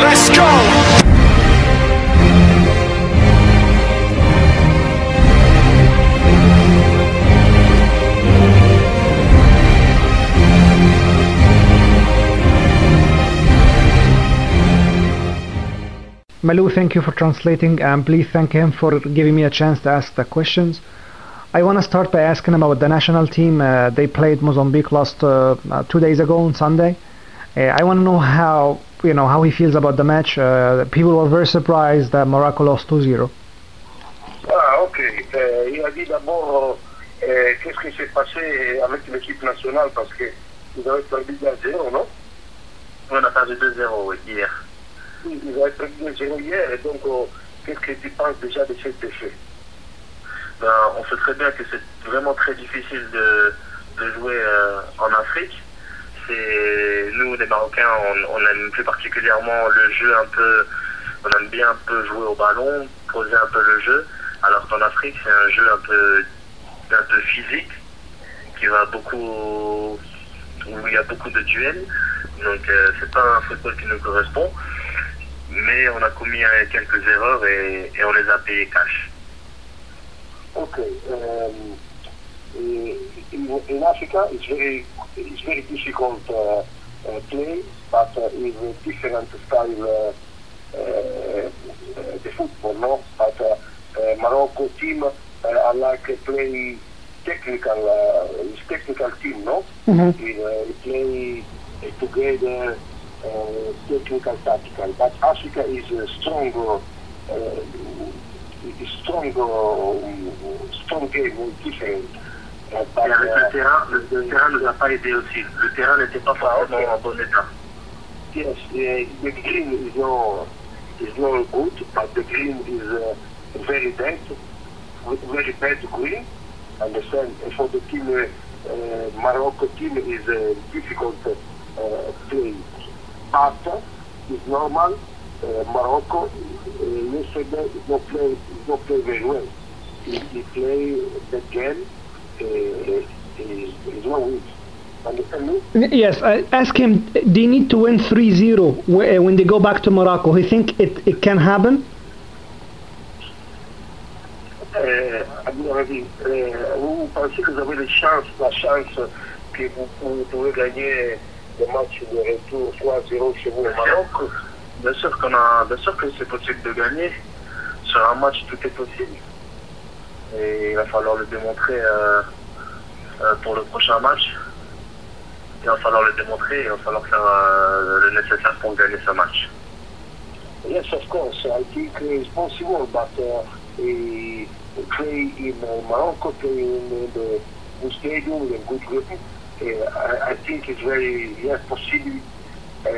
Let's go! Malou, thank you for translating, and please thank him for giving me a chance to ask the questions. I want to start by asking about the national team. They played Mozambique last 2 days ago on Sunday. I want to know how he feels about the match. People were very surprised that Morocco lost 2-0. Ah, ok. Il a dit d'abord qu'est-ce qui s'est passé avec l'équipe nationale parce qu'ils avaient perdu 2-0, non? On a perdu 2-0 hier. Ils avaient perdu 2-0 hier, et donc qu'est-ce que tu penses déjà de cet effet? Ben, on sait très bien que c'est vraiment très difficile de jouer en Afrique. Nous, les Marocains, on aime plus particulièrement le jeu un peu, on aime bien un peu jouer au ballon, poser un peu le jeu, alors qu'en Afrique, c'est un jeu un peu physique, qui va beaucoup, où il y a beaucoup de duels, donc c'est pas un football qui nous correspond, mais on a commis quelques erreurs et on les a payées cash. Ok. In Africa, it's very difficult play, but with a different style the football, no? But Morocco team I like play technical, it's technical team, no? Mm-hmm. We play together, technical, tactical. But Africa is stronger. Strong game, different. Et avec le terrain nous a pas aidé aussi. Le terrain n'était pas forcément en bon état. Yes, the green is not good, but the green is very bad green. Understand? For the team, Morocco team is difficult play. But it's normal. Morocco yesterday is not play very well. He play the game. Is not weak. Understand me? Yes, ask him, they need to win 3-0 when they go back to Morocco. You think it can happen? Vous pensez que vous avez la chance que vous pouvez gagner le match de retour 3-0 chez vous au Maroc? Bien sûr que c'est possible de gagner. Sur un match, tout est possible. Et il va falloir le démontrer pour le prochain match. Il va falloir le démontrer et il va falloir faire le nécessaire pour gagner ce match. Yes, of course. I think it's possible, but play in Morocco, play in the good stadium, in good game. I think it's very possible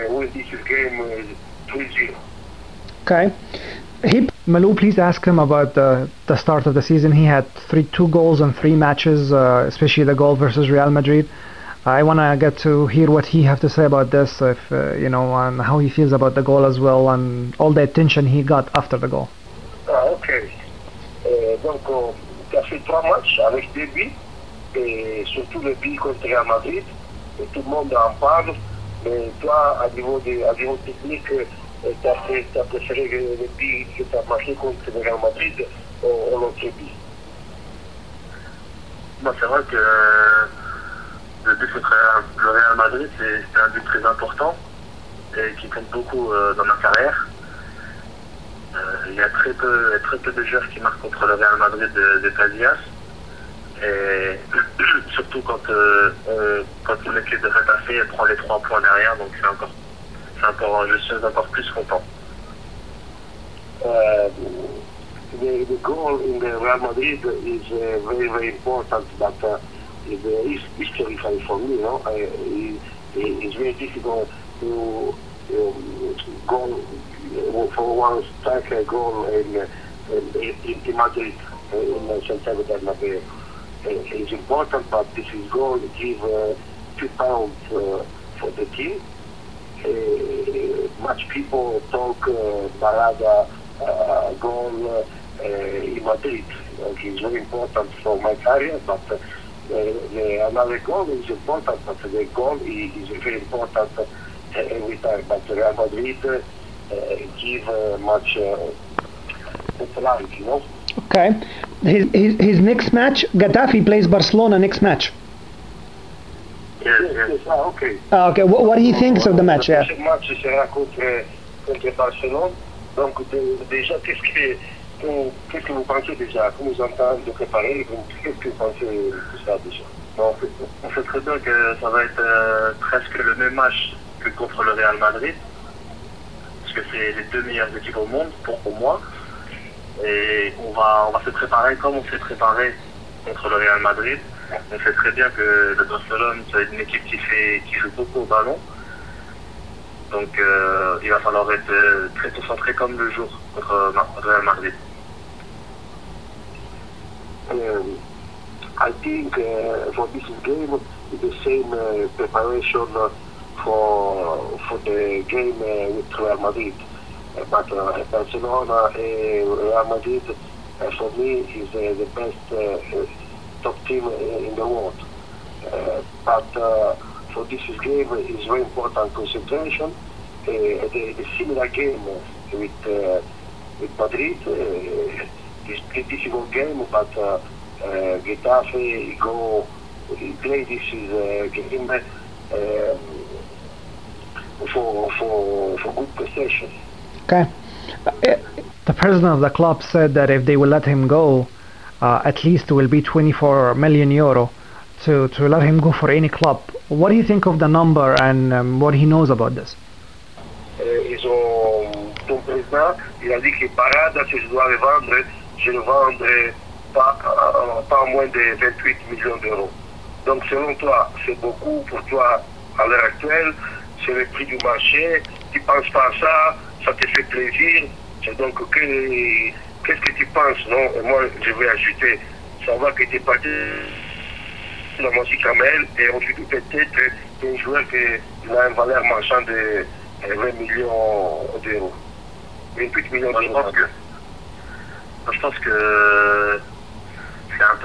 win this game 3-0. Okay. Malou, please ask him about the start of the season. He had 2 goals in 3 matches, especially the goal versus Real Madrid. I want to get to hear what he have to say about this, if and how he feels about the goal as well, and all the attention he got after the goal. Ah, ok. Donc, tu as fait 3 matchs avec des buts, et surtout le but contre Real Madrid, et tout le monde en parle, mais toi, à niveau technique, tu as préféré le but que tu as marqué contre le Real Madrid au l'autre but? Bon, c'est vrai que le but contre le Real Madrid, c'est un but très important et qui compte beaucoup dans ma carrière. Il y a très peu de joueurs qui marquent contre le Real Madrid de Casillas. Et surtout quand une équipe de Retafe elle prend les 3 points derrière, donc je suis encore plus content. The goal in the Real Madrid is very, very important, but it's history for me, no? It's very difficult to go for one striker goal in Madrid, in Santiago Bernabeu. It's important, but this is goal give 2 pounds for the team. Much people talk Barada goal in Madrid. It's very important for my career, but another goal is important, but the goal is very important every time. But Real Madrid give much popularity, Okay. His next match, Getafe plays Barcelona next match. Yes. Ok. Okay. What he thinks of the match? Yeah. Le prochain match sera contre Barcelone. Donc déjà, qu'est-ce que vous pensez déjà? Comment vous entendez de préparer? Qu'est-ce que vous pensez de ça déjà? Bon, on sait très bien que ça va être presque le même match que contre le Real Madrid, parce que c'est les deux meilleures équipes au monde pour moi. Et on va se préparer comme on s'est préparé contre le Real Madrid. On sait très bien que le Barcelone, c'est une équipe qui joue beaucoup au ballon. Donc il va falloir être très concentré comme le jour contre le Real Madrid. I think for this game, it's the same preparation for the game with Real Madrid. But Barcelona Real Madrid, for me, is the best top team in the world. But for this game, it's very important concentration. The similar game with Madrid is a difficult game, but Getafe play this game for good precision. Okay. The president of the club said that if they will let him go, at least it will be 24 million euro to let him go for any club. What do you think of the number and what he knows about this? Ton président, il a dit que Parada, si je dois le vendre, je le vendrai pas moins de 28 millions d'euros. Donc selon toi, c'est beaucoup pour toi à l'heure actuelle, c'est le prix du marché, tu ne penses pas à ça te fait plaisir, donc qu'est-ce que tu penses, non? Et moi, je vais ajouter, savoir que tu es parti de la musique Kamel et aujourd'hui peut-être un joueur qui a une valeur marchande de 20 millions d'euros. 28 millions d'euros. Je pense que c'est un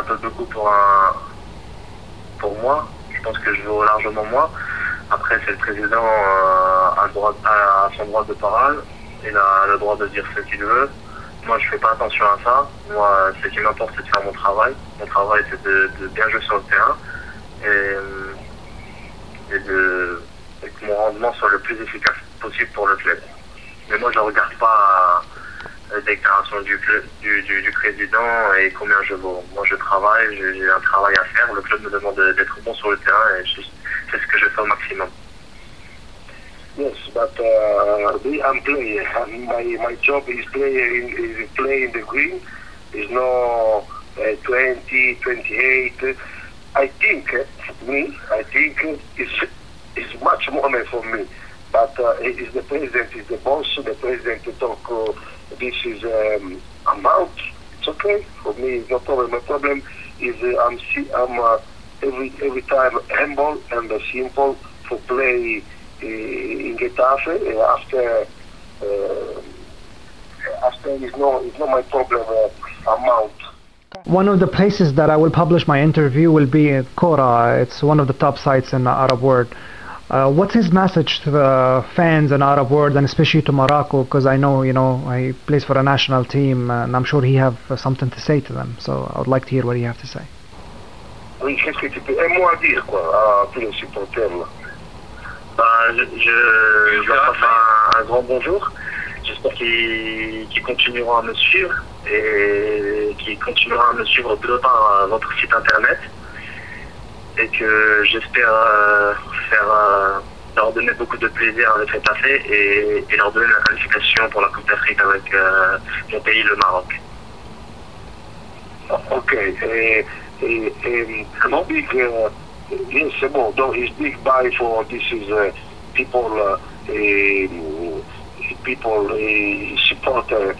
peu beaucoup pour moi. Je pense que je vaux largement moins. Après, c'est le président a son droit de parole. Il a le droit de dire ce qu'il veut. Moi, je fais pas attention à ça. Moi, ce qui m'importe, c'est de faire mon travail. Mon travail, c'est de bien jouer sur le terrain et que mon rendement soit le plus efficace possible pour le club. Mais moi, je ne regarde pas la déclaration du président et combien je vaux. Moi, je travaille, j'ai un travail à faire. Le club me demande d'être bon sur le terrain et c'est ce que je fais au maximum. Yes, but I'm playing. My job is play in the green. It's no 20, 28. I think it's much money for me. But it's the president, is the boss. The president to talk. This is amount. It's okay for me. No problem. My problem is I'm every time humble and simple for play in Getafe. After it's not my problem amount. One of the places that I will publish my interview will be Quora. It's one of the top sites in the Arab world. What's his message to the fans in Arab world and especially to Morocco? Because I know, he plays for a national team and I'm sure he have something to say to them. So I would like to hear what you have to say. Oui, qu'est-ce que tu peux un mot à dire à tous les supporters là? Je leur passe un grand bonjour. J'espère qu'ils continueront à me suivre et qu'ils continueront à me suivre de par votre site internet et que j'espère leur donner beaucoup de plaisir avec cet affaire et leur donner la qualification pour la Coupe d'Afrique avec mon pays, le Maroc. Ok. Big, yes, c'est bon. Donc, it's big buy for this is people support the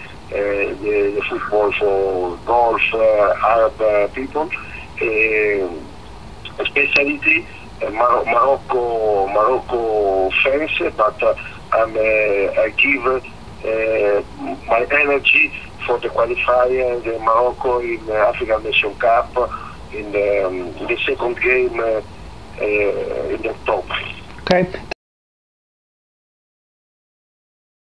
football for golf Arab people. Speciality Morocco fans, but I give my energy for the qualifier, the Morocco in African Nation Cup in the second game in the top. Okay.